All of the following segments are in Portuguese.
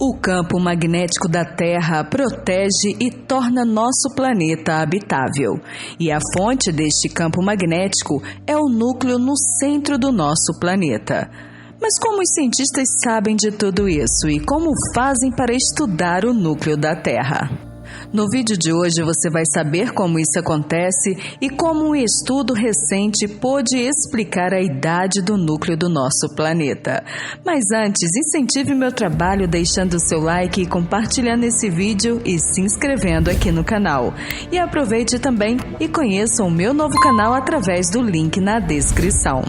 O campo magnético da Terra protege e torna nosso planeta habitável. E a fonte deste campo magnético é o núcleo no centro do nosso planeta. Mas como os cientistas sabem de tudo isso e como fazem para estudar o núcleo da Terra? No vídeo de hoje você vai saber como isso acontece e como um estudo recente pôde explicar a idade do núcleo do nosso planeta. Mas antes, incentive meu trabalho deixando seu like e compartilhando esse vídeo e se inscrevendo aqui no canal. E aproveite também e conheça o meu novo canal através do link na descrição.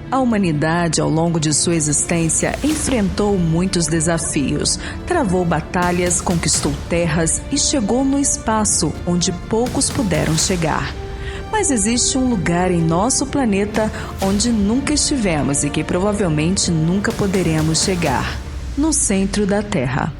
A humanidade, ao longo de sua existência, enfrentou muitos desafios, travou batalhas, conquistou terras e chegou no espaço onde poucos puderam chegar. Mas existe um lugar em nosso planeta onde nunca estivemos e que provavelmente nunca poderemos chegar: no centro da Terra.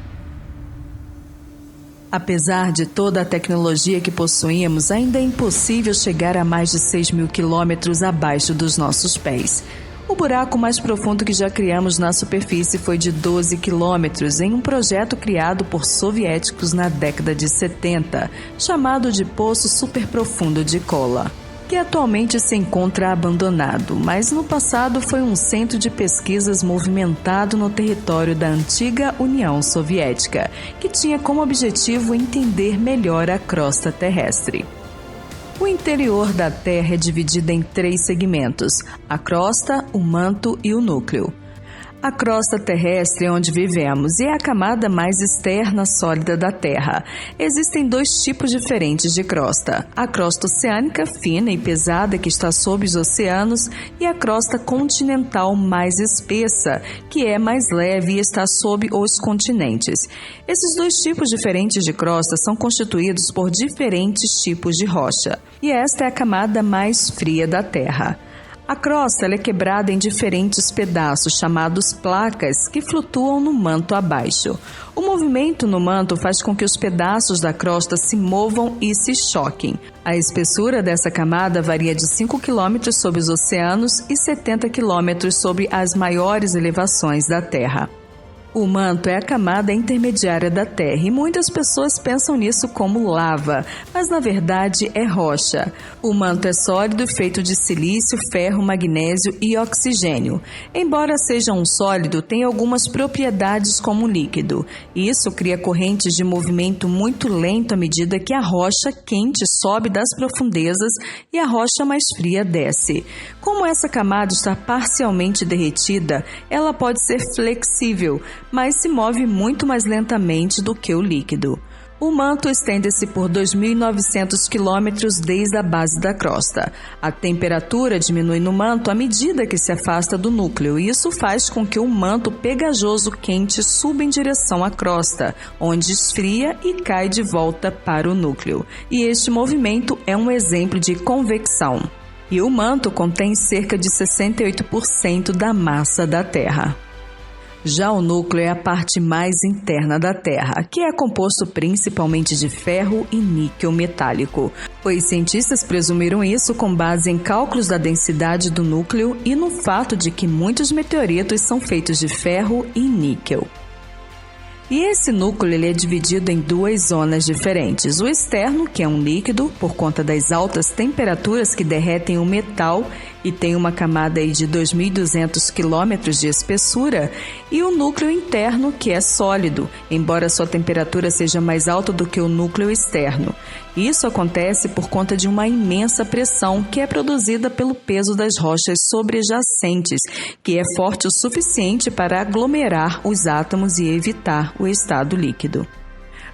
Apesar de toda a tecnologia que possuímos, ainda é impossível chegar a mais de 6.000 quilômetros abaixo dos nossos pés. O buraco mais profundo que já criamos na superfície foi de 12 quilômetros em um projeto criado por soviéticos na década de 70, chamado de Poço Superprofundo de Kola, que atualmente se encontra abandonado, mas no passado foi um centro de pesquisas movimentado no território da antiga União Soviética, que tinha como objetivo entender melhor a crosta terrestre. O interior da Terra é dividido em 3 segmentos: a crosta, o manto e o núcleo. A crosta terrestre é onde vivemos e é a camada mais externa sólida da Terra. Existem 2 tipos diferentes de crosta: a crosta oceânica, fina e pesada, que está sob os oceanos, e a crosta continental mais espessa, que é mais leve e está sob os continentes. Esses 2 tipos diferentes de crosta são constituídos por diferentes tipos de rocha, e esta é a camada mais fria da Terra. A crosta é quebrada em diferentes pedaços, chamados placas, que flutuam no manto abaixo. O movimento no manto faz com que os pedaços da crosta se movam e se choquem. A espessura dessa camada varia de 5 km sob os oceanos e 70 km sob as maiores elevações da Terra. O manto é a camada intermediária da Terra e muitas pessoas pensam nisso como lava, mas na verdade é rocha. O manto é sólido, feito de silício, ferro, magnésio e oxigênio. Embora seja um sólido, tem algumas propriedades como um líquido. Isso cria correntes de movimento muito lento à medida que a rocha quente sobe das profundezas e a rocha mais fria desce. Como essa camada está parcialmente derretida, ela pode ser flexível, mas se move muito mais lentamente do que o líquido. O manto estende-se por 2.900 quilômetros desde a base da crosta. A temperatura diminui no manto à medida que se afasta do núcleo, e isso faz com que o manto pegajoso quente suba em direção à crosta, onde esfria e cai de volta para o núcleo. E este movimento é um exemplo de convecção. E o manto contém cerca de 68% da massa da Terra. Já o núcleo é a parte mais interna da Terra, que é composto principalmente de ferro e níquel metálico. Os cientistas presumiram isso com base em cálculos da densidade do núcleo e no fato de que muitos meteoritos são feitos de ferro e níquel. E esse núcleo é dividido em 2 zonas diferentes. O externo, que é um líquido, por conta das altas temperaturas que derretem o metal e tem uma camada de 2.200 km de espessura, e o núcleo interno, que é sólido, embora sua temperatura seja mais alta do que o núcleo externo. Isso acontece por conta de uma imensa pressão que é produzida pelo peso das rochas sobrejacentes, que é forte o suficiente para aglomerar os átomos e evitar o estado líquido.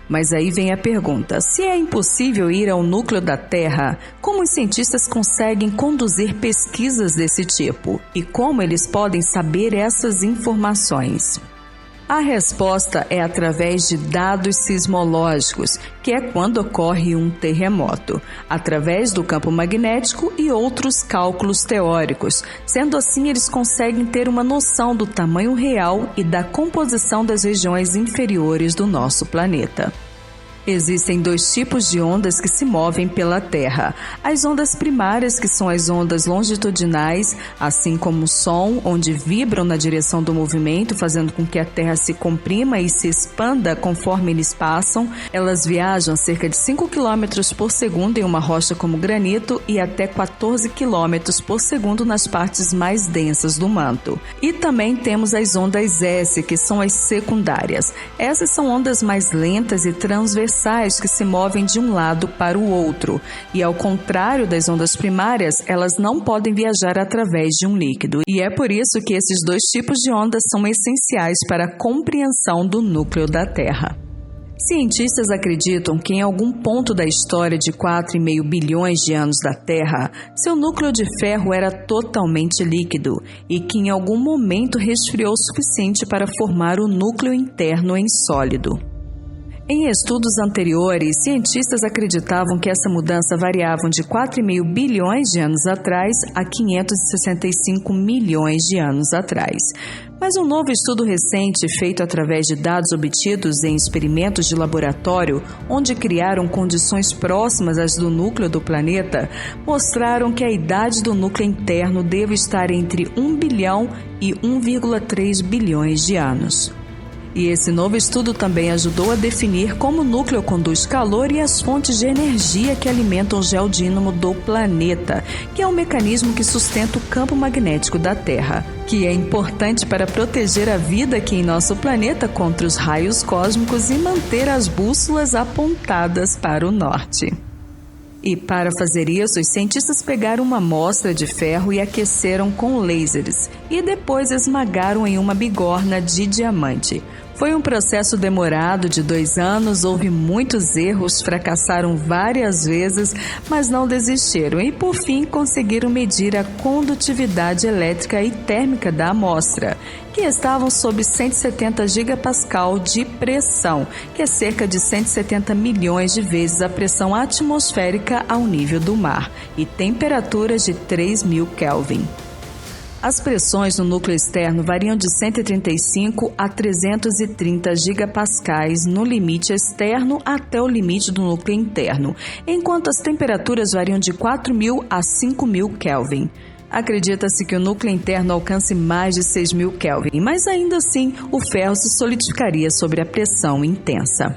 Mas aí vem a pergunta: se é impossível ir ao núcleo da Terra, como os cientistas conseguem conduzir pesquisas desse tipo? E como eles podem saber essas informações? A resposta é através de dados sismológicos, que é quando ocorre um terremoto, através do campo magnético e outros cálculos teóricos. Sendo assim, eles conseguem ter uma noção do tamanho real e da composição das regiões inferiores do nosso planeta. Existem dois tipos de ondas que se movem pela Terra. As ondas primárias, que são as ondas longitudinais, assim como o som, onde vibram na direção do movimento, fazendo com que a Terra se comprima e se expanda conforme eles passam. Elas viajam cerca de 5 km por segundo em uma rocha como granito e até 14 km por segundo nas partes mais densas do manto. E também temos as ondas S, que são as secundárias. Essas são ondas mais lentas e transversais que se movem de um lado para o outro. E ao contrário das ondas primárias, elas não podem viajar através de um líquido. E é por isso que esses dois tipos de ondas são essenciais para a compreensão do núcleo da Terra. Cientistas acreditam que em algum ponto da história de 4,5 bilhões de anos da Terra, seu núcleo de ferro era totalmente líquido e que em algum momento resfriou o suficiente para formar o núcleo interno em sólido. Em estudos anteriores, cientistas acreditavam que essa mudança variava de 4,5 bilhões de anos atrás a 565 milhões de anos atrás. Mas um novo estudo recente, feito através de dados obtidos em experimentos de laboratório, onde criaram condições próximas às do núcleo do planeta, mostraram que a idade do núcleo interno deve estar entre 1 bilhão e 1,3 bilhões de anos. E esse novo estudo também ajudou a definir como o núcleo conduz calor e as fontes de energia que alimentam o geodínamo do planeta, que é um mecanismo que sustenta o campo magnético da Terra, que é importante para proteger a vida aqui em nosso planeta contra os raios cósmicos e manter as bússolas apontadas para o norte. E para fazer isso, os cientistas pegaram uma amostra de ferro e aqueceram com lasers, e depois esmagaram em uma bigorna de diamante. Foi um processo demorado de 2 anos, houve muitos erros, fracassaram várias vezes, mas não desistiram e, por fim, conseguiram medir a condutividade elétrica e térmica da amostra, que estavam sob 170 gigapascal de pressão, que é cerca de 170 milhões de vezes a pressão atmosférica ao nível do mar, e temperaturas de 3.000 Kelvin. As pressões no núcleo externo variam de 135 a 330 gigapascais no limite externo até o limite do núcleo interno, enquanto as temperaturas variam de 4.000 a 5.000 Kelvin. Acredita-se que o núcleo interno alcance mais de 6.000 Kelvin, mas ainda assim o ferro se solidificaria sob a pressão intensa.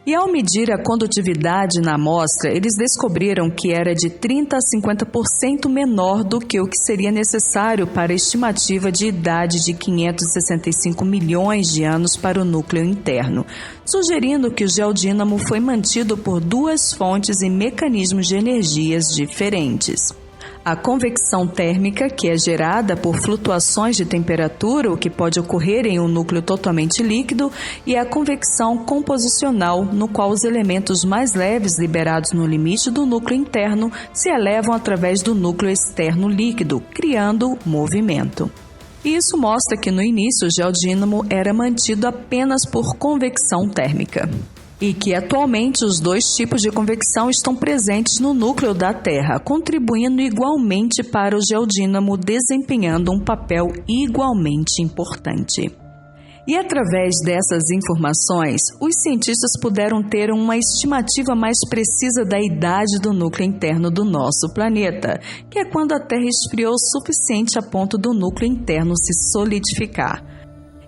E ao medir a condutividade na amostra, eles descobriram que era de 30 a 50% menor do que o que seria necessário para a estimativa de idade de 565 milhões de anos para o núcleo interno, sugerindo que o geodínamo foi mantido por 2 fontes e mecanismos de energias diferentes. A convecção térmica, que é gerada por flutuações de temperatura, o que pode ocorrer em um núcleo totalmente líquido, e a convecção composicional, no qual os elementos mais leves liberados no limite do núcleo interno se elevam através do núcleo externo líquido, criando movimento. Isso mostra que no início o geodínamo era mantido apenas por convecção térmica. E que atualmente os 2 tipos de convecção estão presentes no núcleo da Terra, contribuindo igualmente para o geodínamo, desempenhando um papel igualmente importante. E através dessas informações, os cientistas puderam ter uma estimativa mais precisa da idade do núcleo interno do nosso planeta, que é quando a Terra esfriou o suficiente a ponto do núcleo interno se solidificar.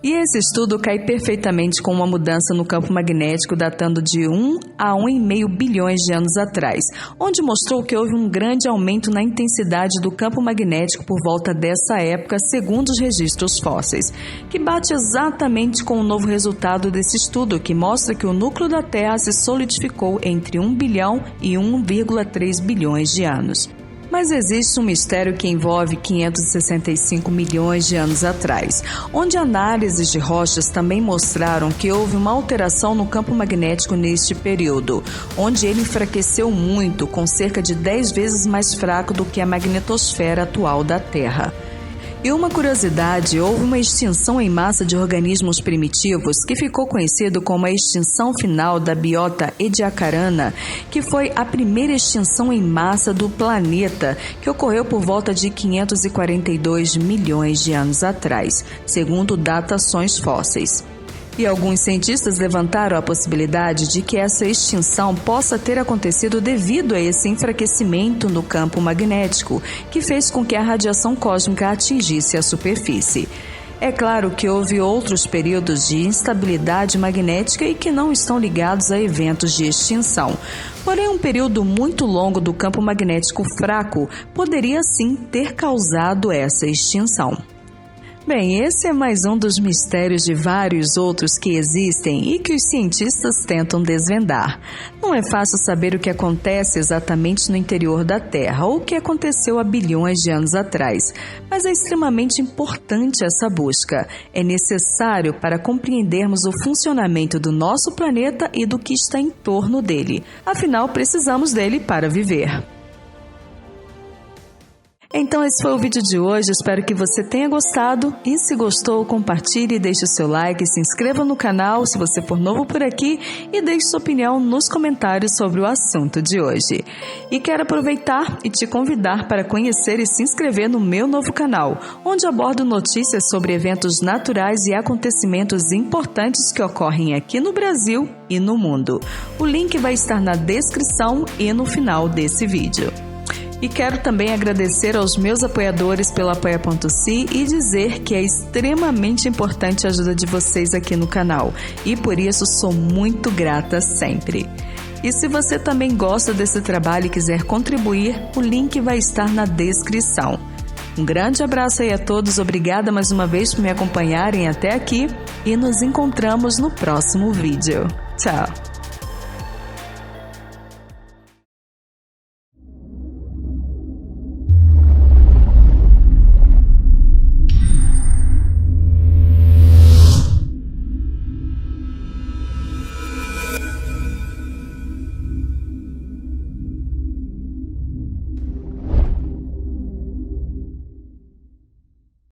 E esse estudo cai perfeitamente com uma mudança no campo magnético datando de 1 a 1,5 bilhões de anos atrás, onde mostrou que houve um grande aumento na intensidade do campo magnético por volta dessa época, segundo os registros fósseis, que bate exatamente com o novo resultado desse estudo, que mostra que o núcleo da Terra se solidificou entre 1 bilhão e 1,3 bilhões de anos. Mas existe um mistério que envolve 565 milhões de anos atrás, onde análises de rochas também mostraram que houve uma alteração no campo magnético neste período, onde ele enfraqueceu muito, com cerca de 10 vezes mais fraco do que a magnetosfera atual da Terra. E uma curiosidade, houve uma extinção em massa de organismos primitivos que ficou conhecido como a extinção final da biota ediacarana, que foi a primeira extinção em massa do planeta, que ocorreu por volta de 542 milhões de anos atrás, segundo datações fósseis. E alguns cientistas levantaram a possibilidade de que essa extinção possa ter acontecido devido a esse enfraquecimento no campo magnético, que fez com que a radiação cósmica atingisse a superfície. É claro que houve outros períodos de instabilidade magnética e que não estão ligados a eventos de extinção. Porém, um período muito longo do campo magnético fraco poderia sim ter causado essa extinção. Bem, esse é mais um dos mistérios de vários outros que existem e que os cientistas tentam desvendar. Não é fácil saber o que acontece exatamente no interior da Terra ou o que aconteceu há bilhões de anos atrás, mas é extremamente importante essa busca. É necessário para compreendermos o funcionamento do nosso planeta e do que está em torno dele. Afinal, precisamos dele para viver. Então esse foi o vídeo de hoje, espero que você tenha gostado e se gostou, compartilhe, deixe o seu like, se inscreva no canal se você for novo por aqui e deixe sua opinião nos comentários sobre o assunto de hoje. E quero aproveitar e te convidar para conhecer e se inscrever no meu novo canal, onde abordo notícias sobre eventos naturais e acontecimentos importantes que ocorrem aqui no Brasil e no mundo. O link vai estar na descrição e no final desse vídeo. E quero também agradecer aos meus apoiadores pelo apoia.se e dizer que é extremamente importante a ajuda de vocês aqui no canal. E por isso sou muito grata sempre. E se você também gosta desse trabalho e quiser contribuir, o link vai estar na descrição. Um grande abraço aí a todos, obrigada mais uma vez por me acompanharem até aqui e nos encontramos no próximo vídeo. Tchau!